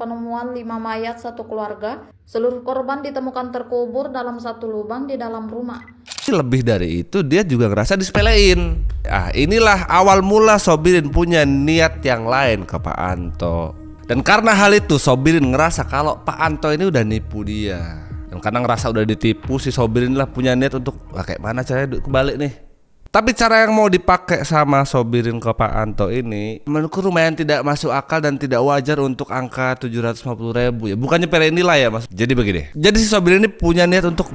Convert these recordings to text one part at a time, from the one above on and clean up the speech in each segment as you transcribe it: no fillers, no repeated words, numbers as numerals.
penemuan 5 mayat satu keluarga. Seluruh korban ditemukan terkubur dalam satu lubang di dalam rumah. Lebih dari itu, dia juga ngerasa disepelein. Inilah awal mula Sobirin punya niat yang lain ke Pak Anto. Dan karena hal itu, Sobirin ngerasa kalau Pak Anto ini udah nipu dia. Dan karena ngerasa udah ditipu, si Sobirin lah punya niat untuk kayak mana caranya kebalik nih. Tapi cara yang mau dipakai sama Sobirin ke Pak Anto ini menurutku lumayan tidak masuk akal dan tidak wajar untuk angka 750.000 ya. Bukannya nyepelein nilai ya mas. Jadi begini. Jadi si Sobirin ini punya niat untuk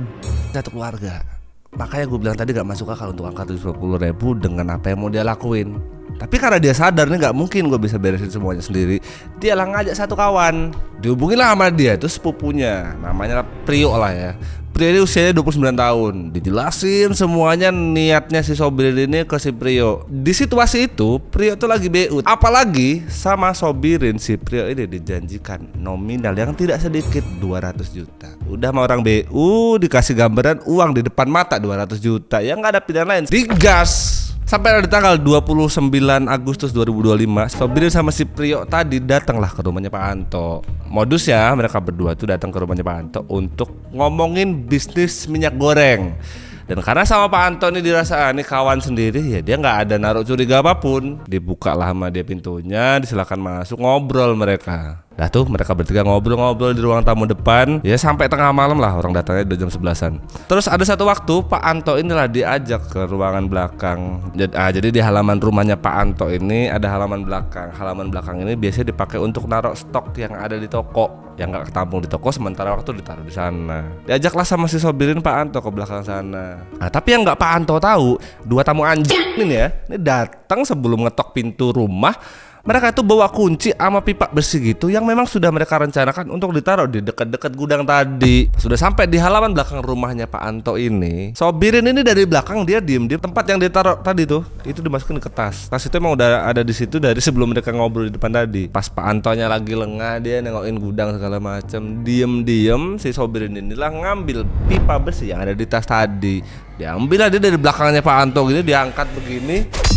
satu keluarga. Makanya gue bilang tadi gak masuk akal untuk angka 750.000 dengan apa yang mau dia lakuin. Tapi karena dia sadar nih gak mungkin gue bisa beresin semuanya sendiri, dia lah ngajak satu kawan. Dihubungilah sama dia, itu sepupunya, namanya Prio lah ya. Prio ini usianya 29 tahun. Dijelasin semuanya niatnya si Sobirin ini ke si Prio. Di situasi itu Prio tuh lagi BU. Apalagi sama Sobirin, si Prio ini dijanjikan nominal yang tidak sedikit 200 juta. Udah sama orang BU dikasih gambaran uang di depan mata 200 juta. Ya gak ada pilihan lain, digas. Sampai ada tanggal 29 Agustus 2025, Sobirin sama si Prio tadi datanglah ke rumahnya Pak Anto. Modus ya, mereka berdua tuh datang ke rumahnya Pak Anto untuk ngomongin bisnis minyak goreng. Dan karena sama Pak Anto ini dirasa ini kawan sendiri, ya dia nggak ada naruh curiga apapun. Dibuka lah sama dia pintunya, disilakan masuk, ngobrol mereka. Nah tuh mereka bertiga ngobrol-ngobrol di ruang tamu depan. Ya sampai tengah malam lah, orang datangnya udah jam 11-an. Terus ada satu waktu Pak Anto inilah diajak ke ruangan belakang. Jadi di halaman rumahnya Pak Anto ini ada halaman belakang. Halaman belakang ini biasanya dipakai untuk naruh stok yang ada di toko, yang nggak ketampung di toko, sementara waktu ditaruh di sana. Diajaklah sama si Sobirin Pak Anto ke belakang sana. Nah tapi yang nggak Pak Anto tahu, dua tamu anjing ini ya, ini datang sebelum ngetok pintu rumah. Mereka itu bawa kunci sama pipa bersih gitu yang memang sudah mereka rencanakan untuk ditaruh di dekat-dekat gudang tadi. Sudah sampai di halaman belakang rumahnya Pak Anto ini, Sobirin ini dari belakang dia diem di tempat yang ditaruh tadi tuh. Itu dimasukin ke tas. Tas itu emang udah ada di situ dari sebelum mereka ngobrol di depan tadi. Pas Pak Antonya lagi lengah, dia nengokin gudang segala macam. Diem-diem si Sobirin inilah ngambil pipa bersih yang ada di tas tadi. Diambil lah dia dari belakangnya Pak Anto gitu, diangkat begini.